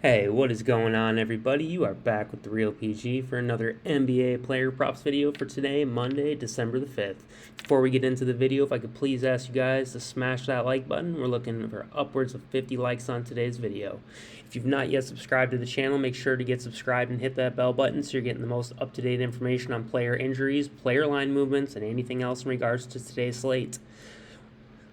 Hey, what is going on, everybody? You are back with TheReal PG for another NBA player props video for today, Monday, December the 5th. Before we get into the video, if I could please ask you guys to smash that like button. We're looking for upwards of 50 likes on today's video. If you've not yet subscribed to the channel, make sure to get subscribed and hit that bell button so you're getting the most up-to-date information on player injuries, player line movements, and anything else in regards to today's slate.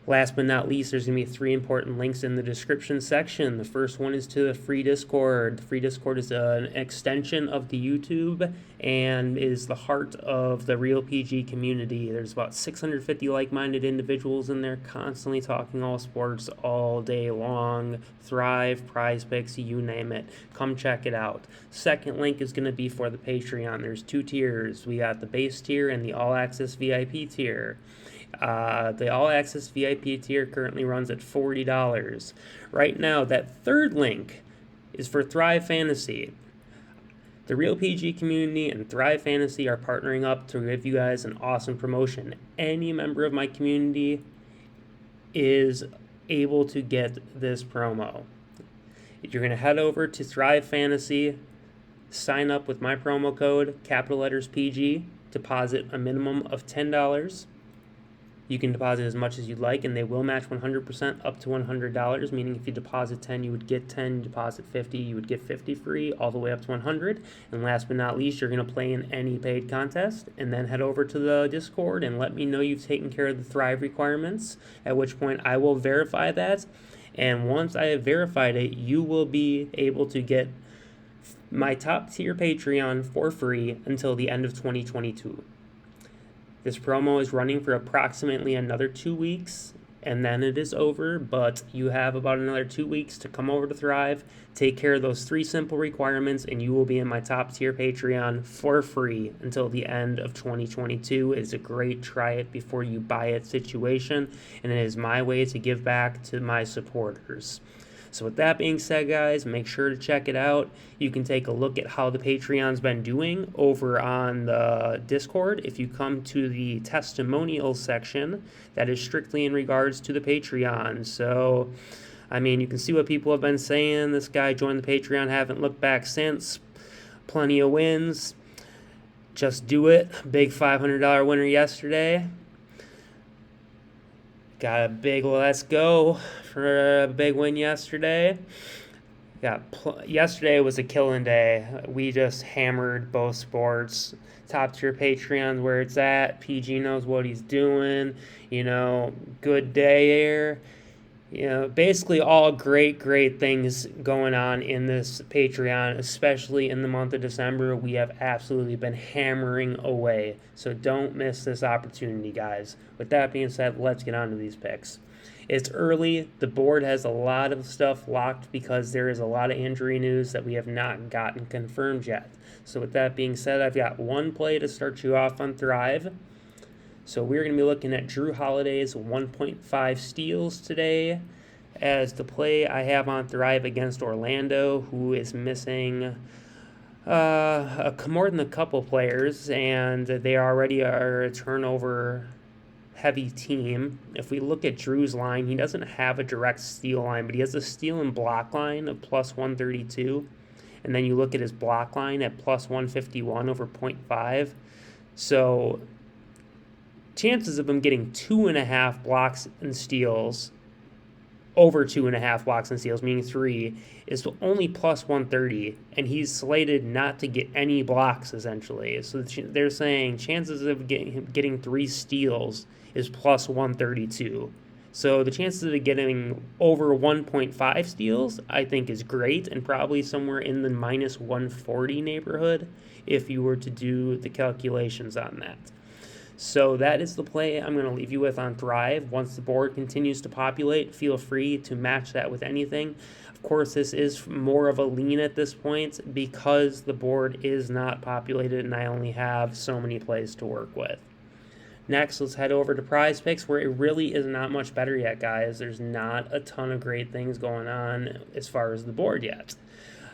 Last but not least, there's going to be 3 important links in the description section. The first one is to the free Discord. The free Discord is an extension of the YouTube and is the heart of the Real PG community. There's about 650 like-minded individuals in there constantly talking all sports all day long. Thrive, Prizepicks, you name it. Come check it out. Second link is going to be for the Patreon. There's 2 tiers. We got the base tier and the all-access VIP tier. The all-access VIP tier currently runs at $40. Right now, that third link is for Thrive Fantasy. The Real PG community and Thrive Fantasy are partnering up to give you guys an awesome promotion. Any member of my community is able to get this promo. You're going to head over to Thrive Fantasy, sign up with my promo code, capital letters PG, deposit a minimum of $10. You can deposit as much as you'd like, and they will match 100% up to $100, meaning if you deposit 10, you would get 10, deposit 50, you would get 50 free, all the way up to 100. And last but not least, you're going to play in any paid contest, and then head over to the Discord and let me know you've taken care of the Thrive requirements, at which point I will verify that. And once I have verified it, you will be able to get my top tier Patreon for free until the end of 2022. This promo is running for approximately another 2 weeks, and then it is over, but you have about another 2 weeks to come over to Thrive, take care of those 3 simple requirements, and you will be in my top tier Patreon for free until the end of 2022. It's a great try it before you buy it situation, and it is my way to give back to my supporters. So with that being said, guys, make sure to check it out. You can take a look at how the Patreon's been doing over on the Discord. If you come to the testimonials section, that is strictly in regards to the Patreon. So, I mean, you can see what people have been saying. This guy joined the Patreon, haven't looked back since. Plenty of wins. Just do it. Big $500 winner yesterday. Got a big let's go for a big win yesterday. Yesterday was a killing day. We just hammered both sports. Top tier Patreon's where it's at. PG knows what he's doing. Good day here. Basically all great things going on in this Patreon, especially in the month of December. We have absolutely been hammering away. So don't miss this opportunity, guys. With that being said, let's get on to these picks. It's early. The board has a lot of stuff locked because there is a lot of injury news that we have not gotten confirmed yet. So with that being said, I've got one play to start you off on Thrive. So we're going to be looking at Drew Holiday's 1.5 steals today as the play I have on Thrive against Orlando, who is missing more than a couple players, and they already are a turnover-heavy team. If we look at Drew's line, he doesn't have a direct steal line, but he has a steal and block line of plus 132. And then you look at his block line at plus 151 over 0.5. So chances of him getting 2.5 blocks and steals, over 2.5 blocks and steals, meaning 3, is only plus 130, and he's slated not to get any blocks, essentially. So they're saying chances of getting 3 steals is plus 132. So the chances of getting over 1.5 steals, I think, is great, and probably somewhere in the minus 140 neighborhood if you were to do the calculations on that. So that is the play I'm going to leave you with on Thrive. Once the board continues to populate, feel free to match that with anything. Of course, this is more of a lean at this point because the board is not populated and I only have so many plays to work with. Next, let's head over to Prizepicks, where it really is not much better yet, guys. There's not a ton of great things going on as far as the board yet.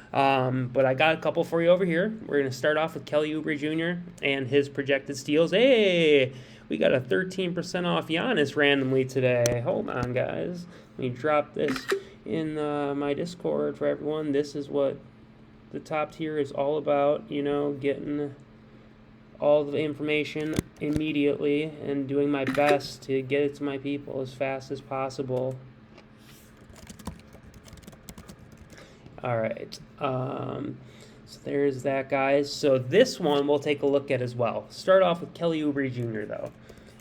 But I got a couple for you over here. We're going to start off with Kelly Oubre Jr. and his projected steals. Hey, we got a 13% off Giannis randomly today. Hold on, guys. Let me drop this in my Discord for everyone. This is what the top tier is all about, you know, getting all the information immediately and doing my best to get it to my people as fast as possible. All right. So there's that, guys. So this one we'll take a look at as well. Start off with Kelly Oubre Jr., though.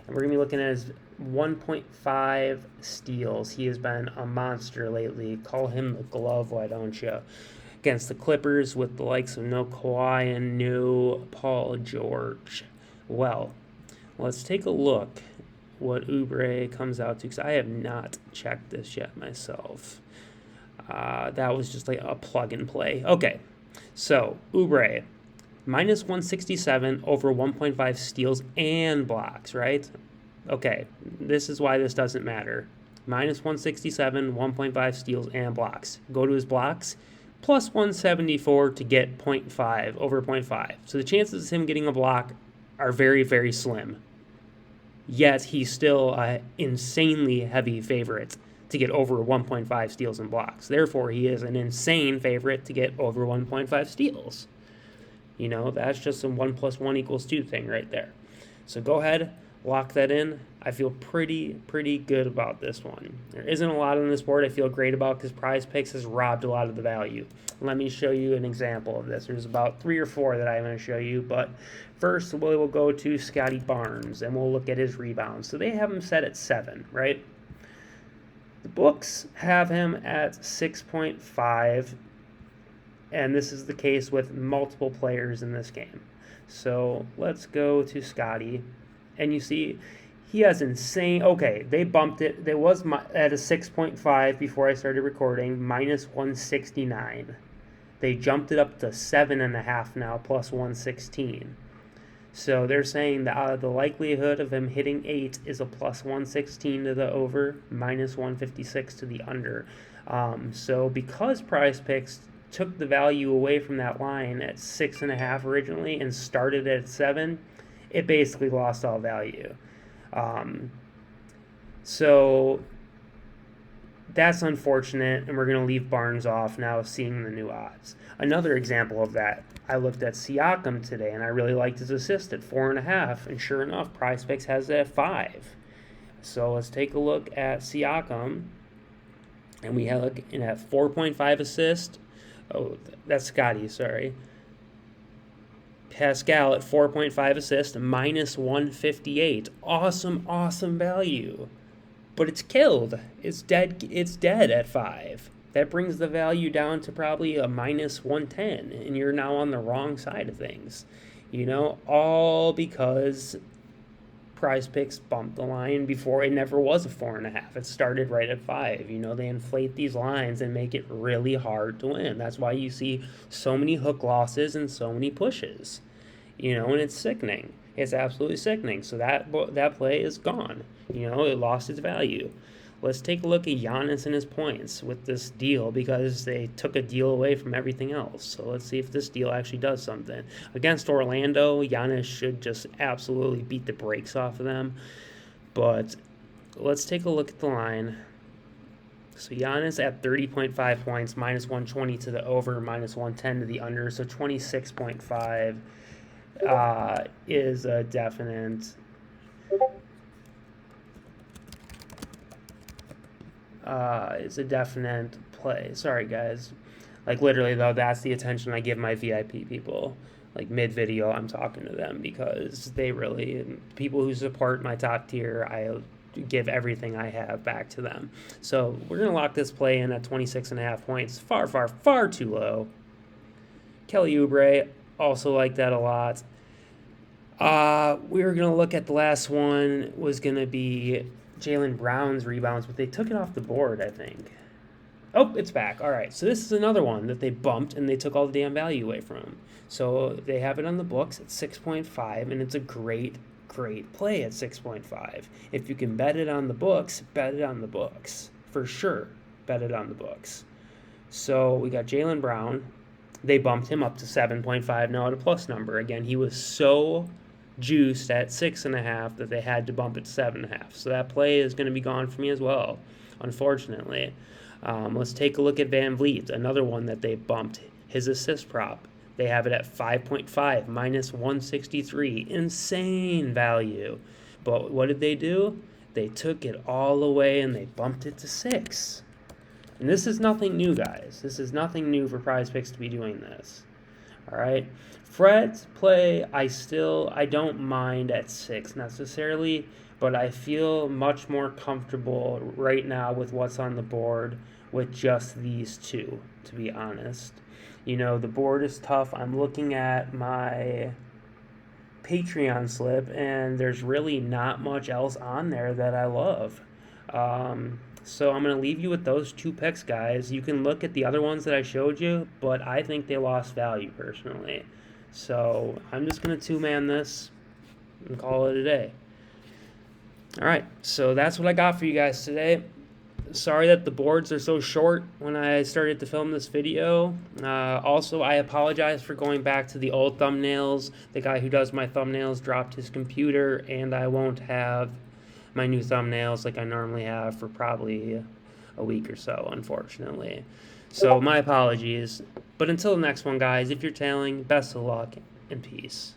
And we're going to be looking at his 1.5 steals. He has been a monster lately. Call him the glove, why don't you? Against the Clippers with the likes of no Kawhi and no Paul George. Well, let's take a look what Oubre comes out to, because I have not checked this yet myself. That was just like a plug and play. Okay, so Oubre, minus 167 over 1.5 steals and blocks, right? Okay, this is why this doesn't matter. Minus 167, 1.5 steals and blocks. Go to his blocks, plus 174 to get 0.5, over 0.5. So the chances of him getting a block are very, very slim. Yet he's still an insanely heavy favorite to get over 1.5 steals and blocks. Therefore, he is an insane favorite to get over 1.5 steals. You know, that's just some 1 + 1 = 2 thing right there. So go ahead, lock that in. I feel pretty good about this one. There isn't a lot on this board I feel great about because Prizepicks has robbed a lot of the value. Let me show you an example of this. There's about 3 or 4 that I'm going to show you, but first we will go to Scotty Barnes and we'll look at his rebounds. So they have him set at 7, right? The books have him at 6.5, and this is the case with multiple players in this game. So let's go to Scotty, and you see he has insane. Okay, they bumped it. There was at a 6.5 before I started recording, minus 169. They jumped it up to 7.5 now, plus 116. So they're saying that the likelihood of him hitting 8 is a plus 116 to the over, minus 156 to the under. So because Prizepicks took the value away from that line at 6.5 originally and started at 7, it basically lost all value. So that's unfortunate, and we're going to leave Barnes off now, seeing the new odds. Another example of that, I looked at Siakam today, and I really liked his assist at 4.5, and sure enough, Prizepicks has it at 5. So let's take a look at Siakam, and we have at 4.5 assist. Oh, that's Scotty, sorry. Pascal at 4.5 assist, minus 158. Awesome value. But it's killed. It's dead at 5. That brings the value down to probably a minus 110, and you're now on the wrong side of things. You know, all because Prizepicks bumped the line before it never was a 4.5. It started right at 5. You know, they inflate these lines and make it really hard to win. That's why you see so many hook losses and so many pushes. You know, and it's sickening. It's absolutely sickening. So that play is gone. You know, it lost its value. Let's take a look at Giannis and his points with this deal, because they took a deal away from everything else. So let's see if this deal actually does something. Against Orlando, Giannis should just absolutely beat the brakes off of them. But let's take a look at the line. So Giannis at 30.5 points, minus 120 to the over, minus 110 to the under. So 26.5 is a definite... it's a definite play. Sorry, guys. Like, literally, though, that's the attention I give my VIP people. Like, mid-video, I'm talking to them because they really... People who support my top tier, I give everything I have back to them. So, we're going to lock this play in at 26.5 points. Far too low. Kelly Oubre, also like that a lot. We were going to look at the last one, was going to be Jaylen Brown's rebounds, but they took it off the board, I think. Oh, it's back. All right, so this is another one that they bumped, and they took all the damn value away from him. So they have it on the books at 6.5, and it's a great play at 6.5. If you can bet it on the books, bet it on the books. For sure, bet it on the books. So we got Jaylen Brown. They bumped him up to 7.5 now at a plus number. Again, he was so juiced at 6.5 that they had to bump it to 7.5. So that play is going to be gone for me as well, unfortunately. Let's take a look at Van Vliet, another one that they bumped. His assist prop, they have it at 5.5, minus 163. Insane value. But what did they do? They took it all away and they bumped it to 6. And this is nothing new, guys. This is nothing new for Prizepicks to be doing this. All right. Fred's play, I don't mind at 6 necessarily, but I feel much more comfortable right now with what's on the board with just these two, to be honest. You know, the board is tough. I'm looking at my Patreon slip, and there's really not much else on there that I love. So I'm going to leave you with those 2 picks, guys. You can look at the other ones that I showed you, but I think they lost value personally. So I'm just going to 2-man this and call it a day. All right, so that's what I got for you guys today. Sorry that the boards are so short when I started to film this video. Also, I apologize for going back to the old thumbnails. The guy who does my thumbnails dropped his computer, and I won't have my new thumbnails like I normally have for probably a week or so, unfortunately. So my apologies. But until the next one, guys, if you're tailing, best of luck and peace.